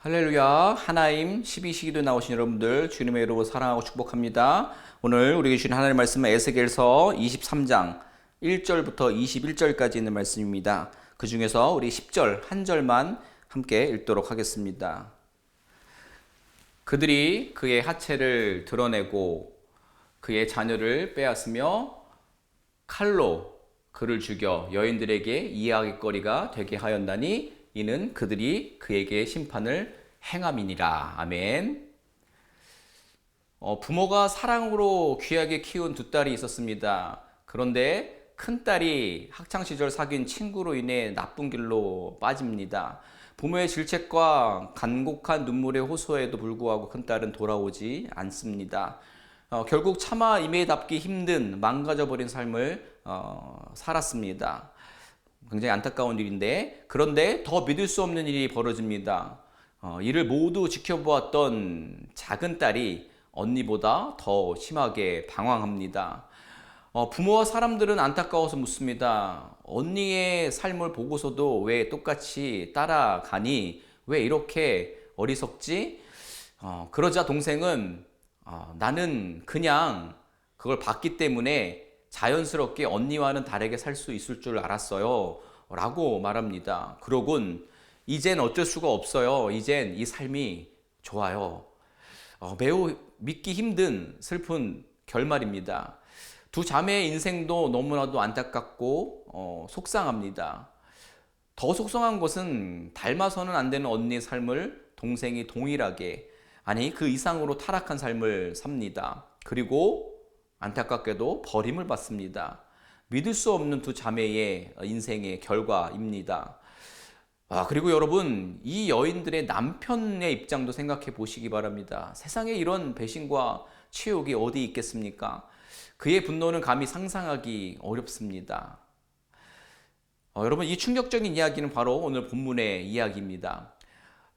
할렐루야. 하나님 12시기도 나오신 여러분들 주님의 이름으로 사랑하고 축복합니다. 오늘 우리에게 주신 하나님의 말씀은 에스겔서 23장 1절부터 21절까지 있는 말씀입니다. 그 중에서 우리 10절 한 절만 함께 읽도록 하겠습니다. 그들이 그의 하체를 드러내고 그의 자녀를 빼앗으며 칼로 그를 죽여 여인들에게 이야기거리가 되게 하였나니 이는 그들이 그에게 심판을 행함이니라. 아멘. 부모가 사랑으로 귀하게 키운 두 딸이 있었습니다. 그런데 큰 딸이 학창시절 사귄 친구로 인해 나쁜 길로 빠집니다. 부모의 질책과 간곡한 눈물의 호소에도 불구하고 큰 딸은 돌아오지 않습니다. 결국 차마 임해답기 힘든 망가져버린 삶을 살았습니다. 굉장히 안타까운 일인데, 그런데 더 믿을 수 없는 일이 벌어집니다. 이를 모두 지켜보았던 작은 딸이 언니보다 더 심하게 방황합니다. 부모와 사람들은 안타까워서 묻습니다. 언니의 삶을 보고서도 왜 똑같이 따라가니? 왜 이렇게 어리석지? 그러자 동생은 나는 그냥 그걸 봤기 때문에 자연스럽게 언니와는 다르게 살 수 있을 줄 알았어요 라고 말합니다. 그러곤 이젠 어쩔 수가 없어요. 이젠 이 삶이 좋아요. 매우 믿기 힘든 슬픈 결말입니다. 두 자매의 인생도 너무나도 안타깝고 속상합니다. 더 속상한 것은 닮아서는 안 되는 언니의 삶을 동생이 동일하게, 아니 그 이상으로 타락한 삶을 삽니다. 그리고 안타깝게도 버림을 받습니다. 믿을 수 없는 두 자매의 인생의 결과입니다. 그리고 여러분, 이 여인들의 남편의 입장도 생각해 보시기 바랍니다. 세상에 이런 배신과 치욕이 어디 있겠습니까? 그의 분노는 감히 상상하기 어렵습니다. 여러분, 이 충격적인 이야기는 바로 오늘 본문의 이야기입니다.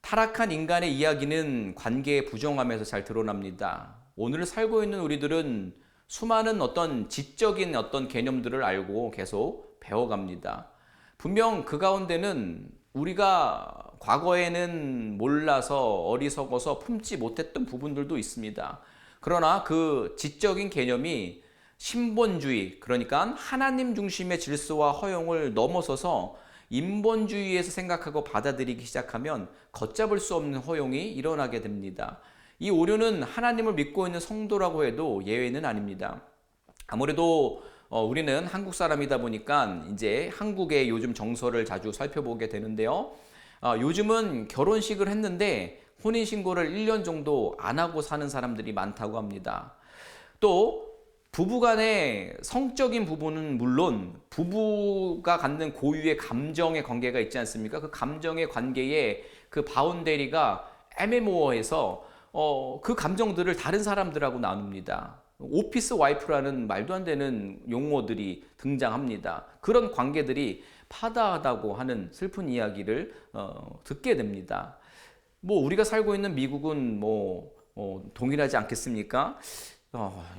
타락한 인간의 이야기는 관계의 부정함에서 잘 드러납니다. 오늘 살고 있는 우리들은 수많은 어떤 지적인 어떤 개념들을 알고 계속 배워갑니다. 분명 그 가운데는 우리가 과거에는 몰라서 어리석어서 품지 못했던 부분들도 있습니다. 그러나 그 지적인 개념이 신본주의, 그러니까 하나님 중심의 질서와 허용을 넘어서서 인본주의에서 생각하고 받아들이기 시작하면 걷잡을 수 없는 허용이 일어나게 됩니다. 이 오류는 하나님을 믿고 있는 성도라고 해도 예외는 아닙니다. 아무래도 우리는 한국 사람이다 보니까 이제 한국의 요즘 정서를 자주 살펴보게 되는데요. 요즘은 결혼식을 했는데 혼인신고를 1년 정도 안 하고 사는 사람들이 많다고 합니다. 또 부부간의 성적인 부분은 물론 부부가 갖는 고유의 감정의 관계가 있지 않습니까? 그 감정의 관계에 그 바운데리가 애매모호해서 그 감정들을 다른 사람들하고 나눕니다. 오피스 와이프라는 말도 안 되는 용어들이 등장합니다. 그런 관계들이 파다하다고 하는 슬픈 이야기를 듣게 됩니다. 우리가 살고 있는 미국은 동일하지 않겠습니까?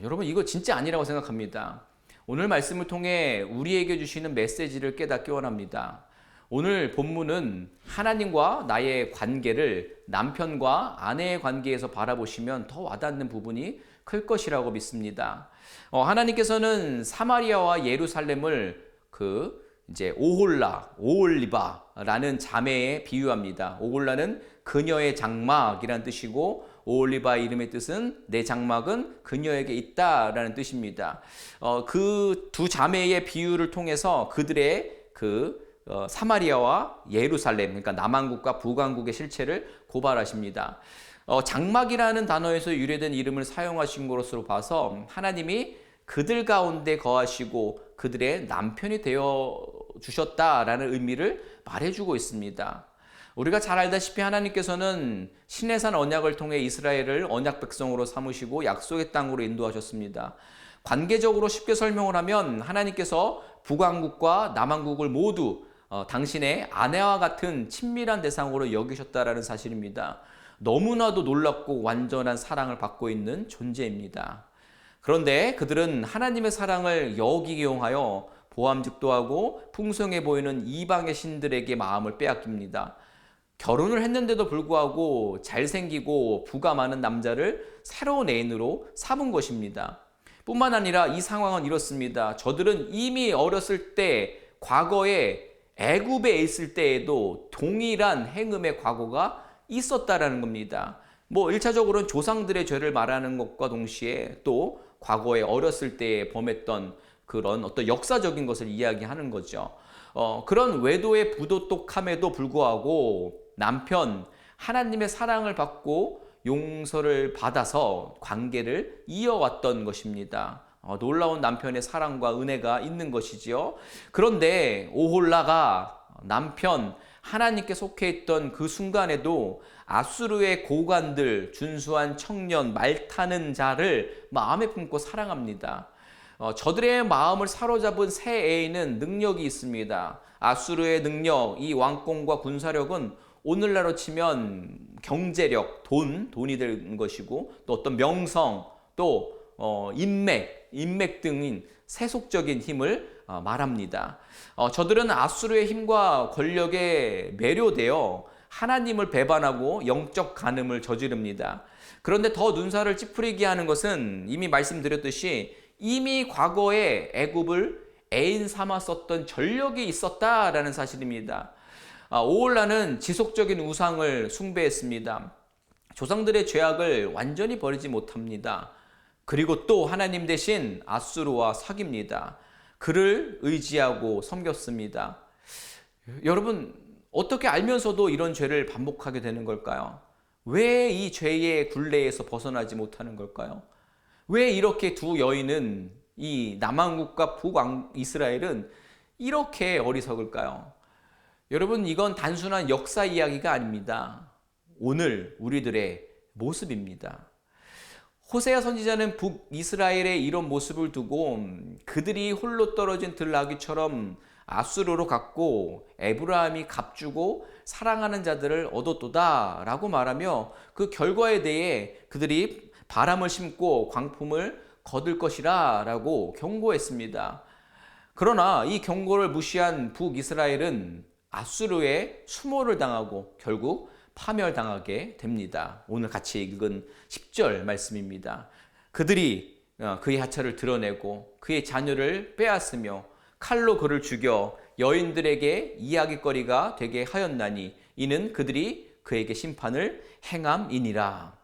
여러분, 이거 진짜 아니라고 생각합니다. 오늘 말씀을 통해 우리에게 주시는 메시지를 깨닫기 원합니다. 오늘 본문은 하나님과 나의 관계를 남편과 아내의 관계에서 바라보시면 더 와닿는 부분이 클 것이라고 믿습니다. 하나님께서는 사마리아와 예루살렘을 이제 오홀리바라는 자매에 비유합니다. 오홀라는 그녀의 장막이라는 뜻이고 오홀리바 이름의 뜻은 내 장막은 그녀에게 있다라는 뜻입니다. 그 두 자매의 비유를 통해서 그들의 사마리아와 예루살렘, 그러니까 남왕국과 북왕국의 실체를 고발하십니다. 장막이라는 단어에서 유래된 이름을 사용하신 것으로 봐서 하나님이 그들 가운데 거하시고 그들의 남편이 되어 주셨다라는 의미를 말해주고 있습니다. 우리가 잘 알다시피 하나님께서는 시내산 언약을 통해 이스라엘을 언약 백성으로 삼으시고 약속의 땅으로 인도하셨습니다. 관계적으로 쉽게 설명을 하면 하나님께서 북왕국과 남왕국을 모두 당신의 아내와 같은 친밀한 대상으로 여기셨다라는 사실입니다. 너무나도 놀랍고 완전한 사랑을 받고 있는 존재입니다. 그런데 그들은 하나님의 사랑을 역이용하여 보암직도 하고 풍성해 보이는 이방의 신들에게 마음을 빼앗깁니다. 결혼을 했는데도 불구하고 잘생기고 부가 많은 남자를 새로운 애인으로 삼은 것입니다. 뿐만 아니라 이 상황은 이렇습니다. 저들은 이미 어렸을 때 과거에 애굽에 있을 때에도 동일한 행음의 과거가 있었다라는 겁니다. 뭐 1차적으로는 조상들의 죄를 말하는 것과 동시에 또 과거에 어렸을 때 범했던 그런 어떤 역사적인 것을 이야기하는 거죠. 그런 외도의 부도똑함에도 불구하고 남편 하나님의 사랑을 받고 용서를 받아서 관계를 이어왔던 것입니다. 놀라운 남편의 사랑과 은혜가 있는 것이지요. 그런데 오홀라가 남편 하나님께 속해 있던 그 순간에도 아수르의 고관들, 준수한 청년, 말타는 자를 마음에 품고 사랑합니다. 저들의 마음을 사로잡은 새 애인은 능력이 있습니다. 아수르의 능력, 이 왕권과 군사력은 오늘날로 치면 경제력, 돈이 되는 것이고 또 어떤 명성, 또 인맥 등인 세속적인 힘을 말합니다. 저들은 아수르의 힘과 권력에 매료되어 하나님을 배반하고 영적 간음을 저지릅니다. 그런데 더 눈살을 찌푸리게 하는 것은 이미 말씀드렸듯이 이미 과거에 애굽을 애인 삼았었던 전력이 있었다라는 사실입니다. 오홀라는 지속적인 우상을 숭배했습니다. 조상들의 죄악을 완전히 버리지 못합니다. 그리고 또 하나님 대신 아수르와 사귑니다. 그를 의지하고 섬겼습니다. 여러분, 어떻게 알면서도 이런 죄를 반복하게 되는 걸까요? 왜 이 죄의 굴레에서 벗어나지 못하는 걸까요? 왜 이렇게 두 여인은, 이 남왕국과 북이스라엘은 이렇게 어리석을까요? 여러분, 이건 단순한 역사 이야기가 아닙니다. 오늘 우리들의 모습입니다. 호세아 선지자는 북이스라엘의 이런 모습을 두고 그들이 홀로 떨어진 들나귀처럼 아수르로 갔고 에브라함이 값주고 사랑하는 자들을 얻었도다 라고 말하며 그 결과에 대해 그들이 바람을 심고 광풍을 거둘 것이라 라고 경고했습니다. 그러나 이 경고를 무시한 북이스라엘은 아수르의 수모를 당하고 결국 파멸당하게 됩니다. 오늘 같이 읽은 10절 말씀입니다. 그들이 그의 하찮을 드러내고 그의 자녀를 빼앗으며 칼로 그를 죽여 여인들에게 이야기거리가 되게 하였나니 이는 그들이 그에게 심판을 행함이니라.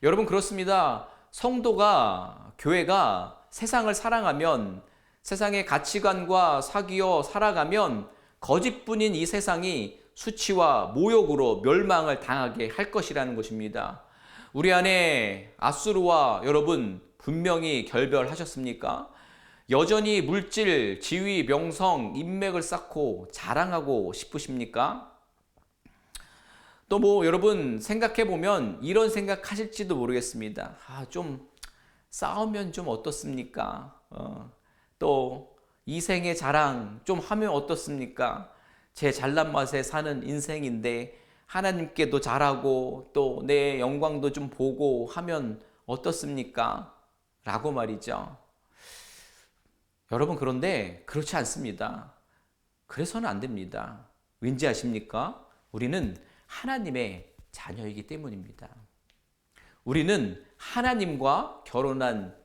여러분, 그렇습니다. 성도가, 교회가 세상을 사랑하면, 세상의 가치관과 사귀어 살아가면 거짓뿐인 이 세상이 수치와 모욕으로 멸망을 당하게 할 것이라는 것입니다. 우리 안에 아수르와 여러분 분명히 결별하셨습니까? 여전히 물질, 지위, 명성, 인맥을 쌓고 자랑하고 싶으십니까? 또 여러분 생각해 보면 이런 생각하실지도 모르겠습니다. 좀 싸우면 좀 어떻습니까? 또 이생의 자랑 좀 하면 어떻습니까? 제 잘난 맛에 사는 인생인데 하나님께도 잘하고 또 내 영광도 좀 보고 하면 어떻습니까? 라고 말이죠. 여러분, 그런데 그렇지 않습니다. 그래서는 안 됩니다. 왠지 아십니까? 우리는 하나님의 자녀이기 때문입니다. 우리는 하나님과 결혼한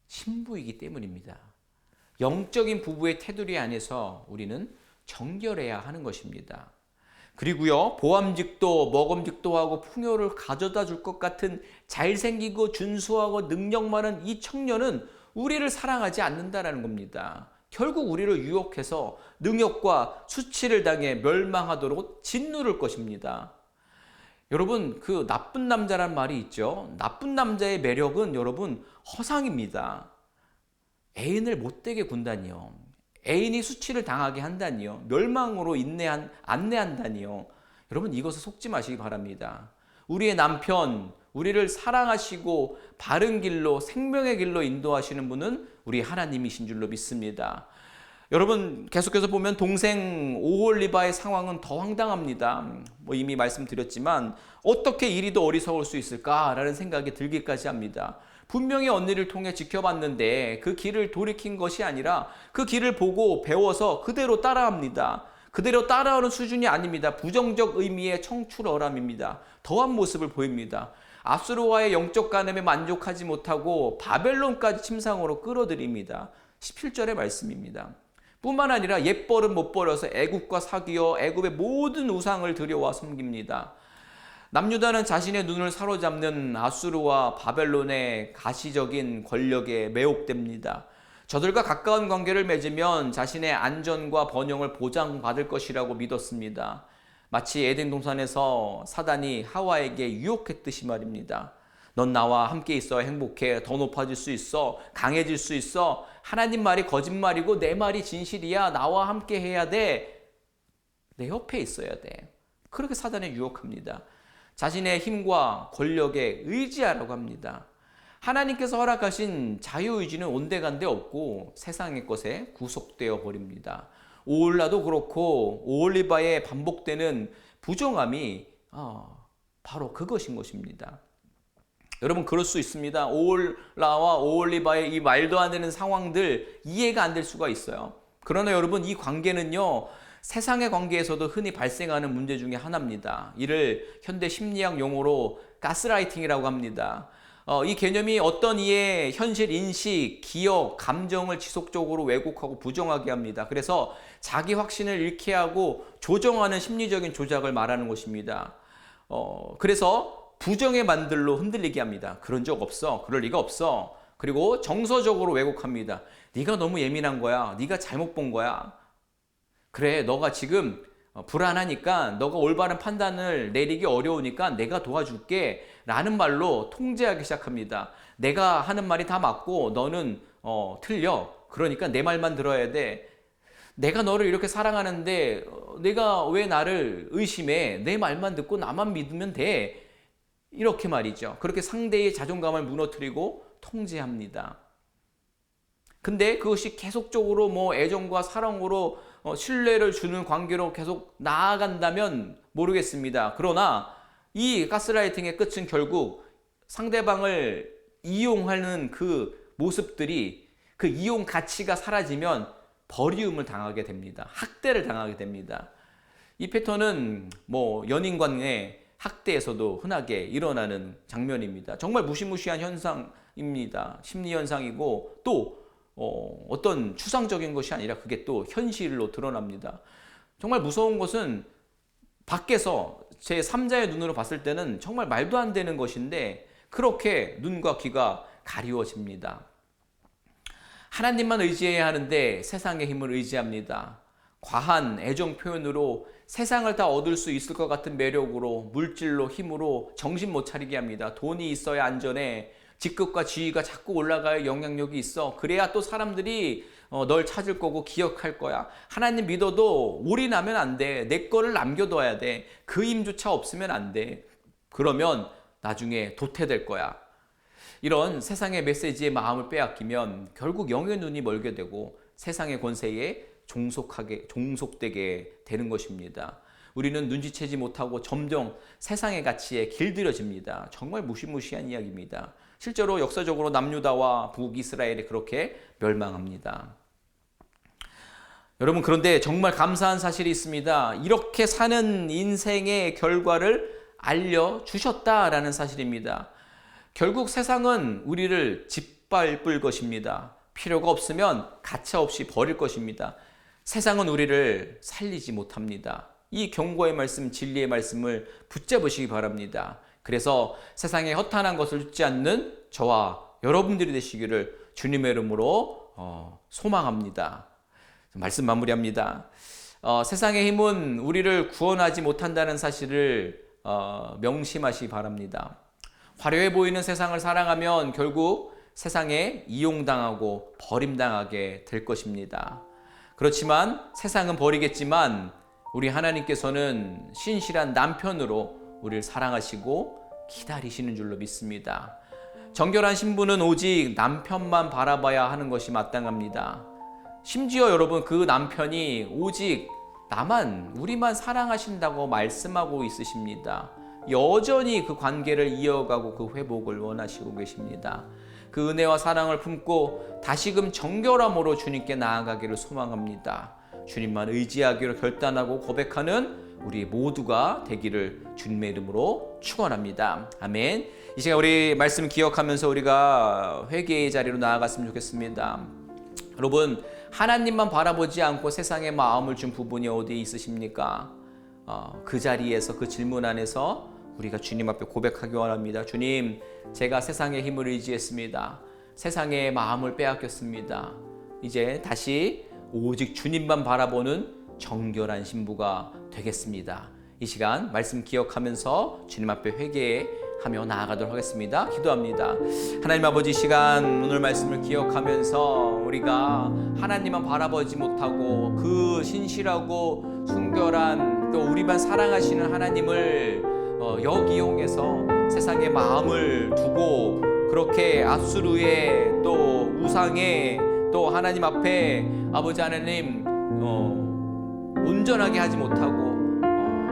신부이기 때문입니다. 영적인 부부의 테두리 안에서 우리는 정결해야 하는 것입니다. 그리고요, 보암직도 먹음직도 하고 풍요를 가져다 줄 것 같은 잘생기고 준수하고 능력 많은 이 청년은 우리를 사랑하지 않는다라는 겁니다. 결국 우리를 유혹해서 능욕과 수치를 당해 멸망하도록 짓누를 것입니다. 여러분, 그 나쁜 남자란 말이 있죠. 나쁜 남자의 매력은 여러분 허상입니다. 애인을 못되게 군다니요. 애인이 수치를 당하게 한다니요. 멸망으로 안내한다니요. 여러분, 이것을 속지 마시기 바랍니다. 우리의 남편, 우리를 사랑하시고 바른 길로, 생명의 길로 인도하시는 분은 우리 하나님이신 줄로 믿습니다. 여러분, 계속해서 보면 동생 오홀리바의 상황은 더 황당합니다. 이미 말씀드렸지만 어떻게 이리 더 어리석을 수 있을까라는 생각이 들기까지 합니다. 분명히 언니를 통해 지켜봤는데 그 길을 돌이킨 것이 아니라 그 길을 보고 배워서 그대로 따라합니다. 그대로 따라오는 수준이 아닙니다. 부정적 의미의 청출어람입니다. 더한 모습을 보입니다. 아수르와의 영적 간음에 만족하지 못하고 바벨론까지 침상으로 끌어들입니다. 17절의 말씀입니다. 뿐만 아니라 옛버릇 못 버려서 애굽과 사귀어 애굽의 모든 우상을 들여와 섬깁니다. 남유다는 자신의 눈을 사로잡는 아수르와 바벨론의 가시적인 권력에 매혹됩니다. 저들과 가까운 관계를 맺으면 자신의 안전과 번영을 보장받을 것이라고 믿었습니다. 마치 에덴 동산에서 사단이 하와에게 유혹했듯이 말입니다. 넌 나와 함께 있어야 행복해. 더 높아질 수 있어. 강해질 수 있어. 하나님 말이 거짓말이고 내 말이 진실이야. 나와 함께 해야 돼. 내 옆에 있어야 돼. 그렇게 사단에 유혹합니다. 자신의 힘과 권력에 의지하라고 합니다. 하나님께서 허락하신 자유의지는 온데간데 없고 세상의 것에 구속되어 버립니다. 오홀라도 그렇고 오홀리바에 반복되는 부정함이 바로 그것인 것입니다. 여러분, 그럴 수 있습니다. 오홀라와 오홀리바의 이 말도 안 되는 상황들 이해가 안 될 수가 있어요. 그러나 여러분, 이 관계는요, 세상의 관계에서도 흔히 발생하는 문제 중에 하나입니다. 이를 현대 심리학 용어로 가스라이팅이라고 합니다. 이 개념이 어떤 이의 현실 인식, 기억, 감정을 지속적으로 왜곡하고 부정하게 합니다. 그래서 자기 확신을 잃게 하고 조정하는 심리적인 조작을 말하는 것입니다. 그래서 부정의 만들로 흔들리게 합니다. 그런 적 없어. 그럴 리가 없어. 그리고 정서적으로 왜곡합니다. 네가 너무 예민한 거야. 네가 잘못 본 거야. 그래, 너가 지금 불안하니까, 너가 올바른 판단을 내리기 어려우니까 내가 도와줄게 라는 말로 통제하기 시작합니다. 내가 하는 말이 다 맞고 너는 틀려. 그러니까 내 말만 들어야 돼. 내가 너를 이렇게 사랑하는데 내가 왜 나를 의심해? 내 말만 듣고 나만 믿으면 돼. 이렇게 말이죠. 그렇게 상대의 자존감을 무너뜨리고 통제합니다. 근데 그것이 계속적으로 애정과 사랑으로 신뢰를 주는 관계로 계속 나아간다면 모르겠습니다. 그러나 이 가스라이팅의 끝은 결국 상대방을 이용하는 그 모습들이, 그 이용 가치가 사라지면 버리움을 당하게 됩니다. 학대를 당하게 됩니다. 이 패턴은 연인 간의 학대에서도 흔하게 일어나는 장면입니다. 정말 무시무시한 현상입니다. 심리 현상이고 또 어떤 추상적인 것이 아니라 그게 또 현실로 드러납니다. 정말 무서운 것은 밖에서 제 3자의 눈으로 봤을 때는 정말 말도 안 되는 것인데 그렇게 눈과 귀가 가리워집니다. 하나님만 의지해야 하는데 세상의 힘을 의지합니다. 과한 애정 표현으로 세상을 다 얻을 수 있을 것 같은 매력으로, 물질로, 힘으로 정신 못 차리게 합니다. 돈이 있어야 안전해. 직급과 지위가 자꾸 올라가야 영향력이 있어. 그래야 또 사람들이 널 찾을 거고 기억할 거야. 하나님 믿어도 올인하면 안 돼. 내 거를 남겨둬야 돼. 그 힘조차 없으면 안 돼. 그러면 나중에 도태될 거야. 이런 세상의 메시지에 마음을 빼앗기면 결국 영의 눈이 멀게 되고 세상의 권세에 종속되게 되는 것입니다. 우리는 눈치채지 못하고 점점 세상의 가치에 길들여집니다. 정말 무시무시한 이야기입니다. 실제로 역사적으로 남유다와 북이스라엘이 그렇게 멸망합니다. 여러분, 그런데 정말 감사한 사실이 있습니다. 이렇게 사는 인생의 결과를 알려주셨다라는 사실입니다. 결국 세상은 우리를 짓밟을 것입니다. 필요가 없으면 가차없이 버릴 것입니다. 세상은 우리를 살리지 못합니다. 이 경고의 말씀, 진리의 말씀을 붙잡으시기 바랍니다. 그래서 세상에 허탄한 것을 듣지 않는 저와 여러분들이 되시기를 주님의 이름으로 소망합니다. 말씀 마무리합니다. 세상의 힘은 우리를 구원하지 못한다는 사실을 명심하시기 바랍니다. 화려해 보이는 세상을 사랑하면 결국 세상에 이용당하고 버림당하게 될 것입니다. 그렇지만 세상은 버리겠지만 우리 하나님께서는 신실한 남편으로 우리를 사랑하시고 기다리시는 줄로 믿습니다. 정결한 신부는 오직 남편만 바라봐야 하는 것이 마땅합니다. 심지어 여러분, 그 남편이 오직 우리만 사랑하신다고 말씀하고 있으십니다. 여전히 그 관계를 이어가고 그 회복을 원하시고 계십니다. 그 은혜와 사랑을 품고 다시금 정결함으로 주님께 나아가기를 소망합니다. 주님만 의지하기로 결단하고 고백하는 우리 모두가 되기를 주님의 이름으로 축원합니다. 아멘. 이 시간 우리 말씀 기억하면서 우리가 회개의 자리로 나아갔으면 좋겠습니다. 여러분, 하나님만 바라보지 않고 세상에 마음을 준 부분이 어디에 있으십니까? 그 자리에서, 그 질문 안에서 우리가 주님 앞에 고백하기 원합니다. 주님, 제가 세상의 힘을 의지했습니다. 세상의 마음을 빼앗겼습니다. 이제 다시 오직 주님만 바라보는 정결한 신부가 되겠습니다. 이 시간 말씀 기억하면서 주님 앞에 회개하며 나아가도록 하겠습니다. 기도합니다. 하나님 아버지, 시간 오늘 말씀을 기억하면서 우리가 하나님만 바라보지 못하고 그 신실하고 순결한 또 우리만 사랑하시는 하나님을 역이용해서 세상에 마음을 두고 그렇게 압수르에 또 우상에 또 하나님 앞에 아버지 하나님 온전하게 하지 못하고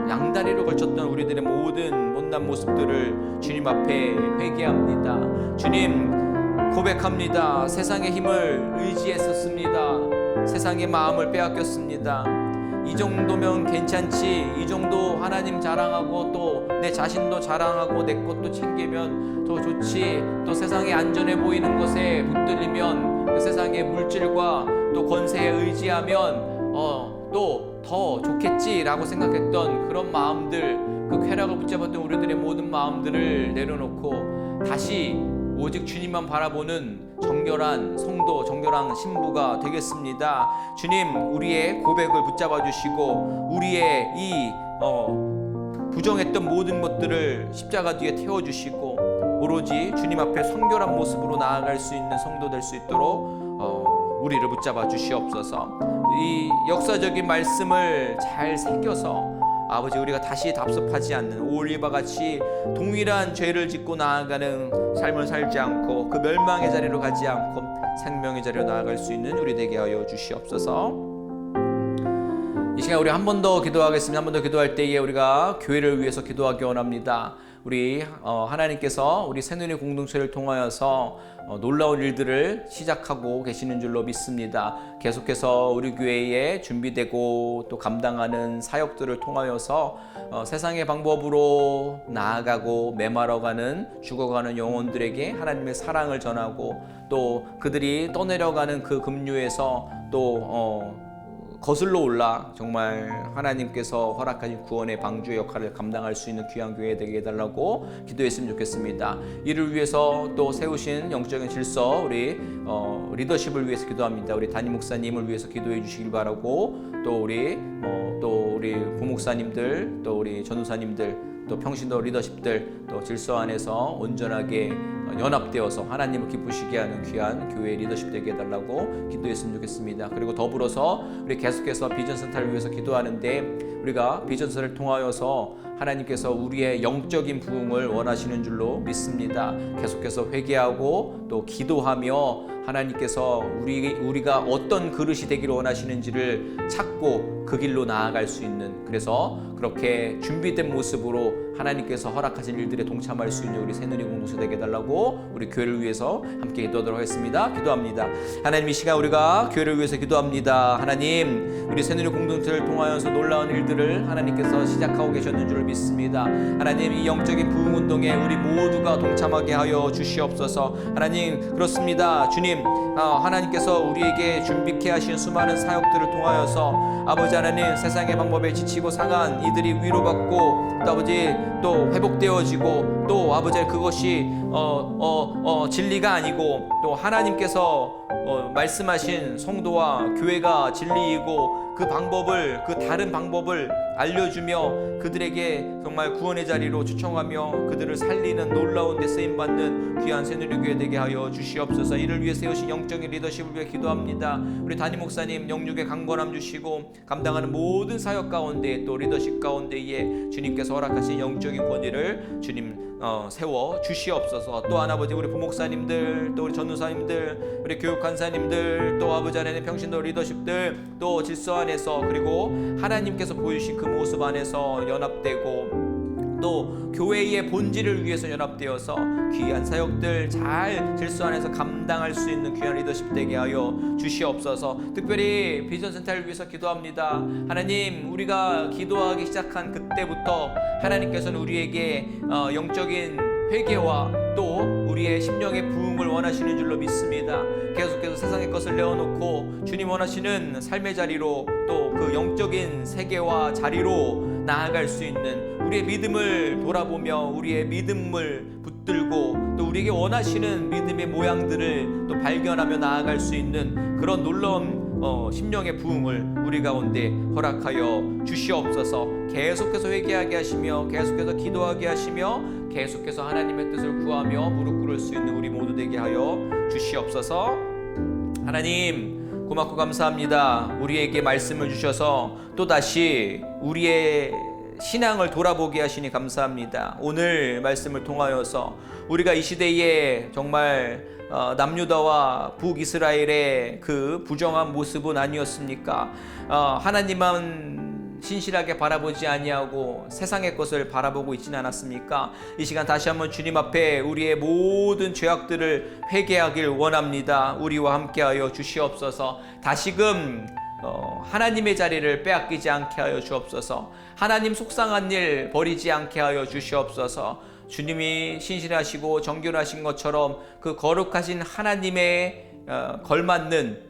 양다리로 걸쳤던 우리들의 모든 못난 모습들을 주님 앞에 회개합니다. 주님, 고백합니다. 세상의 힘을 의지했었습니다. 세상의 마음을 빼앗겼습니다. 이 정도면 괜찮지, 이 정도 하나님 자랑하고 또 내 자신도 자랑하고 내 것도 챙기면 더 좋지, 또 세상에 안전해 보이는 것에 붙들리면 그 세상의 물질과 또 권세에 의지하면 또 더 좋겠지라고 생각했던 그런 마음들, 그 쾌락을 붙잡았던 우리들의 모든 마음들을 내려놓고 다시 오직 주님만 바라보는 정결한 성도, 정결한 신부가 되겠습니다. 주님, 우리의 고백을 붙잡아 주시고 우리의 이 부정했던 모든 것들을 십자가 뒤에 태워주시고 오로지 주님 앞에 성결한 모습으로 나아갈 수 있는 성도 될 수 있도록 우리를 붙잡아 주시옵소서. 이 역사적인 말씀을 잘 새겨서 아버지, 우리가 다시 답습하지 않는 오올리바 같이 동일한 죄를 짓고 나아가는 삶을 살지 않고 그 멸망의 자리로 가지 않고 생명의 자리로 나아갈 수 있는 우리 되게 하여 주시옵소서. 이 시간 우리 한 번 더 기도하겠습니다. 한 번 더 기도할 때에 우리가 교회를 위해서 기도하기 원합니다. 우리 하나님께서 우리 새누리 공동체를 통하여서 놀라운 일들을 시작하고 계시는 줄로 믿습니다. 계속해서 우리 교회에 준비되고 또 감당하는 사역들을 통하여서 세상의 방법으로 나아가고 메말아가는 죽어가는 영혼들에게 하나님의 사랑을 전하고 또 그들이 떠내려가는 그 급류에서 또 거슬러 올라 정말 하나님께서 허락하신 구원의 방주의 역할을 감당할 수 있는 귀한 교회 되게 해달라고 기도했으면 좋겠습니다. 이를 위해서 또 세우신 영적인 질서, 우리 리더십을 위해서 기도합니다. 우리 담임 목사님을 위해서 기도해 주시길 바라고 또 우리 부목사님들, 또 우리 전우사님들, 또 평신도 리더십들 또 질서 안에서 온전하게 연합되어서 하나님을 기쁘시게 하는 귀한 교회 리더십 되게 해달라고 기도했으면 좋겠습니다. 그리고 더불어서 우리 계속해서 비전센터를 위해서 기도하는데 우리가 비전센터를 통하여서 하나님께서 우리의 영적인 부흥을 원하시는 줄로 믿습니다. 계속해서 회개하고 또 기도하며 하나님께서 우리가 어떤 그릇이 되기를 원하시는지를 찾고 그 길로 나아갈 수 있는, 그래서 그렇게 준비된 모습으로 하나님께서 허락하신 일들에 동참할 수 있는 우리 새누리 공동체 되게 해달라고 우리 교회를 위해서 함께 기도하도록 하겠습니다. 기도합니다. 하나님, 이 시간 우리가 교회를 위해서 기도합니다. 하나님, 우리 새누리 공동체를 통하여서 놀라운 일들을 하나님께서 시작하고 계셨는 줄 믿습니다. 하나님, 이 영적인 부흥 운동에 우리 모두가 동참하게 하여 주시옵소서. 하나님, 그렇습니다. 주님, 하나님께서 우리에게 준비케 하신 수많은 사역들을 통하여서 아버지 하나님, 세상의 방법에 지치고 상한 이들이 위로받고 또 아버지 또 회복되어지고 또 아버지 그것이 진리가 아니고 또 하나님께서 말씀하신 성도와 교회가 진리이고 그 방법을, 그 다른 방법을 알려주며 그들에게 정말 구원의 자리로 초청하며 그들을 살리는 놀라운 데 쓰임받는 귀한 새누리교회 되게 하여 주시옵소서. 이를 위해 세우신 영적인 리더십을 위해 기도합니다. 우리 담임 목사님 영육의 강건함 주시고 감당하는 모든 사역 가운데 또 리더십 가운데에 주님께서 허락하신 영적인 권위를 주님 세워 주시옵소서. 또한 아버지, 우리 부목사님들, 또 우리 전우사님들, 우리 교육간사님들, 또 아버지 하나님 평신도 리더십들, 또 질서 안에서 그리고 하나님께서 보여주신 그 모습 안에서 연합되고 또 교회의 본질을 위해서 연합되어서 귀한 사역들 잘 질서 안에서 감당할 수 있는 귀한 리더십 되게 하여 주시옵소서. 특별히 비전센터를 위해서 기도합니다. 하나님, 우리가 기도하기 시작한 그때부터 하나님께서는 우리에게 영적인 회개와 또 우리의 심령의 부흥을 원하시는 줄로 믿습니다. 계속해서 세상의 것을 내어놓고 주님 원하시는 삶의 자리로 또 그 영적인 세계와 자리로 나아갈 수 있는 우리의 믿음을 돌아보며 우리의 믿음을 붙들고 또 우리에게 원하시는 믿음의 모양들을 또 발견하며 나아갈 수 있는 그런 놀라운 심령의 부흥을 우리 가운데 허락하여 주시옵소서. 계속해서 회개하게 하시며 계속해서 기도하게 하시며 계속해서 하나님의 뜻을 구하며 무릎 꿇을 수 있는 우리 모두 되게 하여 주시옵소서. 하나님, 고맙고 감사합니다. 우리에게 말씀을 주셔서 또다시 우리의 신앙을 돌아보게 하시니 감사합니다. 오늘 말씀을 통하여서 우리가 이 시대에 정말 남유다와 북이스라엘의 그 부정한 모습은 아니었습니까? 하나님만 신실하게 바라보지 아니하고 세상의 것을 바라보고 있지는 않았습니까? 이 시간 다시 한번 주님 앞에 우리의 모든 죄악들을 회개하길 원합니다. 우리와 함께하여 주시옵소서. 다시금 하나님의 자리를 빼앗기지 않게 하여 주옵소서. 하나님 속상한 일 버리지 않게 하여 주시옵소서. 주님이 신실하시고 정결하신 것처럼 그 거룩하신 하나님의 걸맞는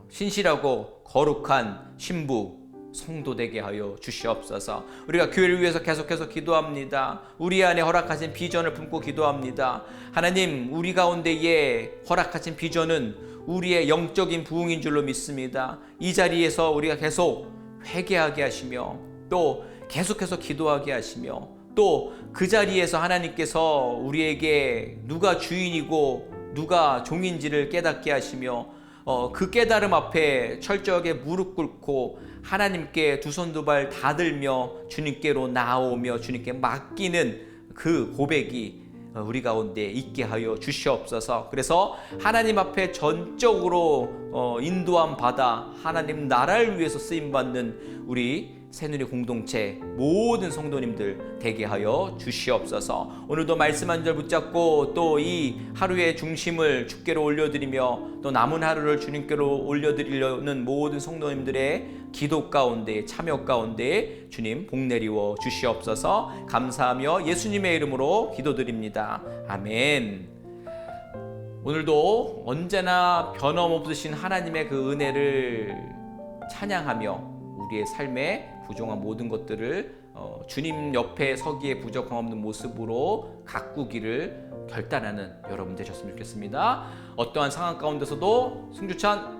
신실하고 거룩한 신부 성도 되게 하여 주시옵소서. 우리가 교회를 위해서 계속해서 기도합니다. 우리 안에 허락하신 비전을 품고 기도합니다. 하나님, 우리 가운데에 허락하신 비전은 우리의 영적인 부흥인 줄로 믿습니다. 이 자리에서 우리가 계속 회개하게 하시며 또 계속해서 기도하게 하시며 또 그 자리에서 하나님께서 우리에게 누가 주인이고 누가 종인지를 깨닫게 하시며 그 깨달음 앞에 철저하게 무릎 꿇고 하나님께 두 손 두 발 다 들며 주님께로 나아오며 주님께 맡기는 그 고백이 우리 가운데 있게 하여 주시옵소서. 그래서 하나님 앞에 전적으로 인도함 받아 하나님 나라를 위해서 쓰임받는 우리 새누리 공동체 모든 성도님들 되게 하여 주시옵소서. 오늘도 말씀 한 절 붙잡고 또 이 하루의 중심을 주께로 올려드리며 또 남은 하루를 주님께로 올려드리려는 모든 성도님들의 기도 가운데 참여 가운데 주님 복 내리워 주시옵소서. 감사하며 예수님의 이름으로 기도드립니다. 아멘. 오늘도 언제나 변함없으신 하나님의 그 은혜를 찬양하며 우리의 삶에 부정한 모든 것들을 주님 옆에 서기에 부족함 없는 모습으로 가꾸기를 결단하는 여러분 되셨으면 좋겠습니다. 어떠한 상황 가운데서도 승주찬